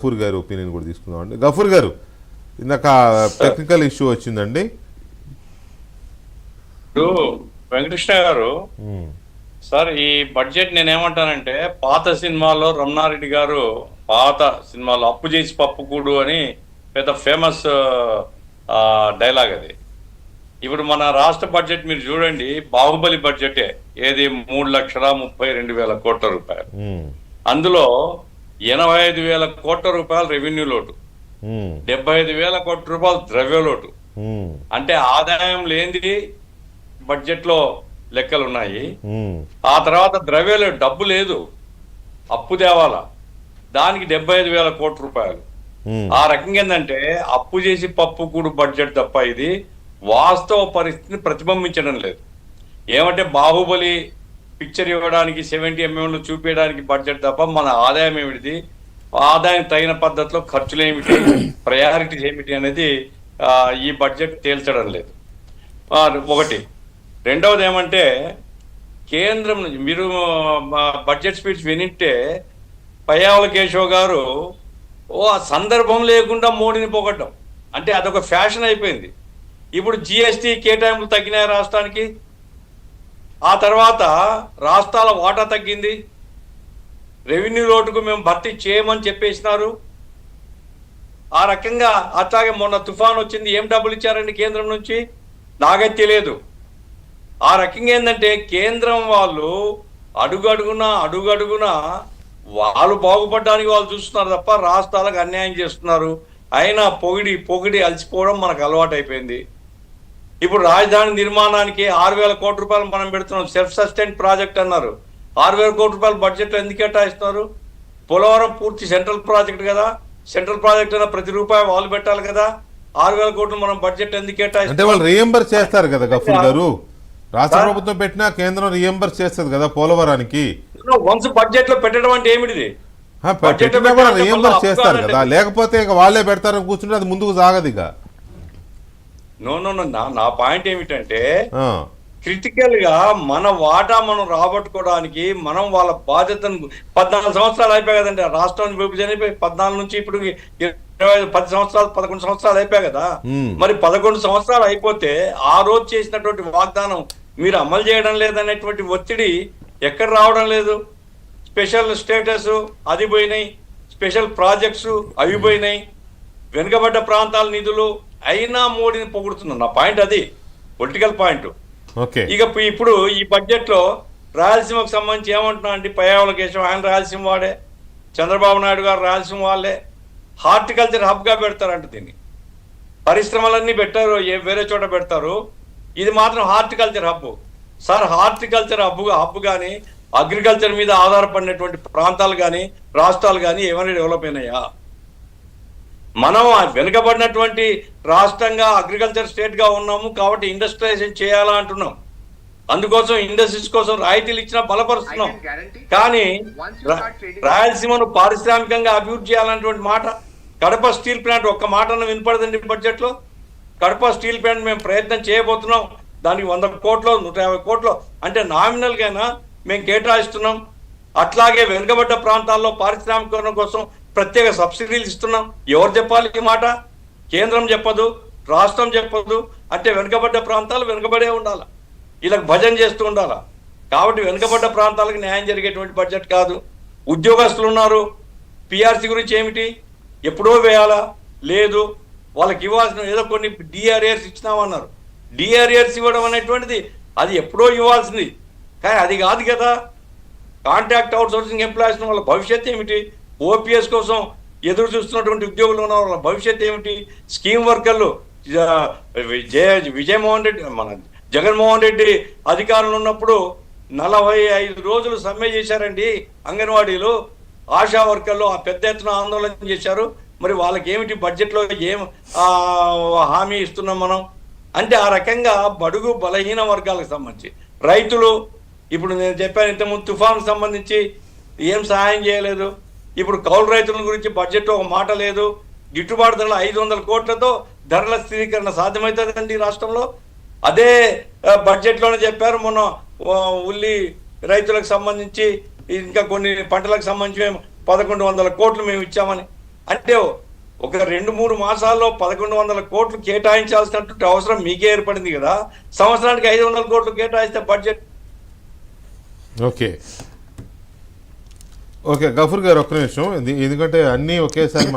గఫూర్ గారి ఒపీనియన్ కూడా తీసుకుందాం అండి. గఫూర్ గారు, ఇందాక టెక్నికల్ ఇష్యూ వచ్చిందండి. వెంకటకృష్ణ గారు, సార్ ఈ బడ్జెట్ నేనేమంటానంటే, పాత సినిమాలో రమణారెడ్డి గారు పాత సినిమాలో అప్పు చేసి పప్పుకూడు అని పెద్ద ఫేమస్ డైలాగ్ అది. ఇప్పుడు మన రాష్ట్ర బడ్జెట్ మీరు చూడండి, బాహుబలి బడ్జెటే ఏది 3,32,000 కోట్ల రూపాయలు. అందులో 85,000 కోట్ల రూపాయలు రెవెన్యూ లోటు, 75,000 కోట్ల రూపాయలు ద్రవ్య లోటు. అంటే ఆదాయం లేనిది బడ్జెట్ లో లెక్కలు ఉన్నాయి. ఆ తర్వాత ద్రవ్య డబ్బు లేదు, అప్పు తేవాలా, దానికి 75,000 కోట్ల రూపాయలు. ఆ రకంగా ఏంటంటే అప్పు చేసి పప్పు కూడు బడ్జెట్ తప్ప ఇది వాస్తవ పరిస్థితిని ప్రతిబింబించడం లేదు. ఏమంటే బాహుబలి పిక్చర్ ఇవ్వడానికి 70 mm చూపించడానికి బడ్జెట్ తప్ప మన ఆదాయం ఏమిటి, ఆదాయం తగిన పద్ధతిలో ఖర్చులు ఏమిటి, ప్రయారిటీస్ ఏమిటి అనేది ఈ బడ్జెట్ తేల్చడం లేదు. ఒకటి. రెండవది ఏమంటే, కేంద్రం నుంచి మీరు బడ్జెట్ స్పీచ్ వినింటే పయ్యావుల కేశవ్ గారు ఆ సందర్భం లేకుండా మోడీని పొగడ్డం అంటే అదొక ఫ్యాషన్ అయిపోయింది. ఇప్పుడు జిఎస్టీ కేటాయింపులు తగ్గినాయి రాష్ట్రానికి, ఆ తర్వాత రాష్ట్రాల వాటా తగ్గింది, రెవెన్యూ లోటుకు మేము భర్తీ చేయమని చెప్పేసినారు. ఆ రకంగా అట్లాగే మొన్న తుఫాన్ వచ్చింది, ఏం డబ్బులు ఇచ్చారండి కేంద్రం నుంచి నాకైతే తెలియదు. ఆ రకంగా ఏంటంటే కేంద్రం వాళ్ళు అడుగడుగునా వాళ్ళు బాగుపడడానికి వాళ్ళు చూస్తున్నారు తప్ప రాష్ట్రాలకు అన్యాయం చేస్తున్నారు. అయినా పొగిడి అలసిపోవడం మనకు అలవాటు అయిపోయింది. ఇప్పుడు రాజధాని నిర్మాణానికి 6,000 కోట్ల రూపాయలు మనం పెడుతున్నాం, సెల్ఫ్ సస్టైన్ ప్రాజెక్ట్ అన్నారు. 6,000 కోట్ల రూపాయలు బడ్జెట్లో ఎందుకు కేటాయిస్తున్నారు? పోలవరం పూర్తి సెంట్రల్ ప్రాజెక్ట్ కదా, సెంట్రల్ ప్రాజెక్ట్ అయినా ప్రతి రూపాయి వాళ్ళు పెట్టాలి కదా. 6,000 కోట్లు మనం బడ్జెట్ ఎందుకు కేటాయిస్తాం? అంటే వాళ్ళు రీఎంబర్స్ చేస్తారు కదా గఫూర్ గారు, రాష్ట్ర ప్రభుత్వం పెట్టినా కేంద్రం రీఎంబర్స్ చేస్తుంది కదా పోలవరానికి. వన్స్ బడ్జెట్ లో పెట్టడం అంటే ఏమిటిది? రీఎంబర్స్ చేస్తారు కదా, లేకపోతే ఇక వాళ్ళే పెడతారని కూర్చుంటే అది ముందుకు సాగదు ఇక. నో, నా పాయింట్ ఏమిటంటే, క్రిటికల్ గా మన వాటా మనం రాబట్టుకోవడానికి మనం వాళ్ళ బాధ్యతను 14 సంవత్సరాలు అయిపోయాయి కదండి రాష్ట్రాన్ని విభజన అయిపోయి. 14 నుంచి ఇప్పుడు 10 సంవత్సరాలు 11 సంవత్సరాలు అయిపోయాయి కదా. మరి 11 సంవత్సరాలు అయిపోతే ఆ రోజు చేసినటువంటి వాగ్దానం మీరు అమలు చేయడం లేదనేటువంటి ఒత్తిడి ఎక్కడ రావడం లేదు. స్పెషల్ స్టేటస్ అది పోయినాయి, స్పెషల్ ప్రాజెక్ట్స్ అవి పోయినాయి, వెనుకబడ్డ ప్రాంతాల నిధులు అయినా మోడీని పొగుడుతున్నాను. నా పాయింట్ అది, పొలిటికల్ పాయింట్. ఇక ఇప్పుడు ఈ బడ్జెట్ లో రాయలసీమకు సంబంధించి ఏమంటున్నా అంటే, పయ్యావుల కేశవ్ ఆయన రాయలసీమ వాడే, చంద్రబాబు నాయుడు గారు రాయలసీమ వాళ్ళే. హార్టికల్చర్ హబ్ గా పెడతారంట దీన్ని. పరిశ్రమలన్నీ పెట్టారు, వేరే చోట పెడతారు, ఇది మాత్రం horticulture hub. Sir horticulture hub కానీ అగ్రికల్చర్ మీద ఆధారపడినటువంటి ప్రాంతాలు కానీ రాష్ట్రాలు కానీ ఏమైనా డెవలప్ అయినాయా? మనం వెనుకబడినటువంటి రాష్ట్రంగా అగ్రికల్చర్ స్టేట్ గా ఉన్నాము కాబట్టి ఇండస్ట్రియలైజేషన్ చేయాలా అంటున్నాం. అందుకోసం ఇండస్ట్రీస్ కోసం రాయితీలు ఇచ్చినా బలపరుస్తున్నాం. కానీ రాయలసీమను పారిశ్రామికంగా అభివృద్ధి చేయాలన్నటువంటి మాట, కడప స్టీల్ ప్లాంట్ ఒక్క మాట వినపడదండి బడ్జెట్ లో. కడప స్టీల్ ప్లాంట్ మేము ప్రయత్నం చేయబోతున్నాం, దానికి 100 కోట్లు 150 కోట్లు అంటే నామినల్ గానా మేము కేటాయిస్తున్నాం. అట్లాగే వెనుకబడ్డ ప్రాంతాల్లో పారిశ్రామికరణ కోసం ప్రత్యేక సబ్సిడీలు ఇస్తున్నాం. ఎవరు చెప్పాలి ఈ మాట? కేంద్రం చెప్పదు, రాష్ట్రం చెప్పదు. అంటే వెనుకబడ్డ ప్రాంతాలు వెనుకబడే ఉండాలి, వీళ్ళకి భజన చేస్తూ ఉండాలా. కాబట్టి వెనుకబడ్డ ప్రాంతాలకు న్యాయం జరిగేటువంటి బడ్జెట్ కాదు. ఉద్యోగస్తులు ఉన్నారు, పిఆర్సీ గురించి ఏమిటి, ఎప్పుడో వేయాలా? లేదు, వాళ్ళకి ఇవ్వాల్సిన ఏదో కొన్ని డిఆర్ఏర్స్ ఇచ్చినామన్నారు. డిఆర్ఏర్స్ ఇవ్వడం అనేటువంటిది అది ఎప్పుడో ఇవ్వాల్సింది, కానీ అది కాదు కదా. కాంట్రాక్ట్ అవుట్ సోర్సింగ్ ఎంప్లాయీస్ వాళ్ళ భవిష్యత్ ఏమిటి? ఓపీఎస్ కోసం ఎదురు చూస్తున్నటువంటి ఉద్యోగులు ఉన్న వాళ్ళ భవిష్యత్ ఏమిటి? స్కీమ్ వర్కర్లు విజయమోహన్ రెడ్డి మన జగన్మోహన్ రెడ్డి అధికారంలో ఉన్నప్పుడు 45 రోజులు సమ్మె చేశారండి అంగన్వాడీలు, ఆశా వర్కర్లు ఆ పెద్ద ఎత్తున ఆందోళన చేశారు. మరి వాళ్ళకి ఏమిటి బడ్జెట్లో ఏం హామీ ఇస్తున్నాం మనం అంటే? ఆ రకంగా బడుగు బలహీన వర్గాలకు సంబంధించి రైతులు, ఇప్పుడు నేను చెప్పాను ఇంతకుముందు తుఫాన్కు సంబంధించి ఏం సహాయం చేయలేదు. ఇప్పుడు కౌలు రైతుల గురించి బడ్జెట్లో ఒక మాట లేదు. గిట్టుబాటు ధరలు 500 కోట్లతో ధరల స్థిరీకరణ సాధ్యమవుతుందండి రాష్ట్రంలో. అదే బడ్జెట్లోనే చెప్పారు మొన్న ఉల్లి రైతులకు సంబంధించి ఇంకా కొన్ని పంటలకు సంబంధించి 1,100 కోట్లు మేము ఇచ్చామని. అంటే ఒక 2-3 మాసాల్లో 1100 కోట్లు కేటాయించాల్సినటువంటి అవసరం మీకే ఏర్పడింది కదా. సంవత్సరానికి 500 కోట్లు కేటాయిస్తే బడ్జెట్. ఓకే ఓకే గఫూర్ గారు ఒక్క నిమిషం ఎందుకంటే అన్నీ ఒకేసారి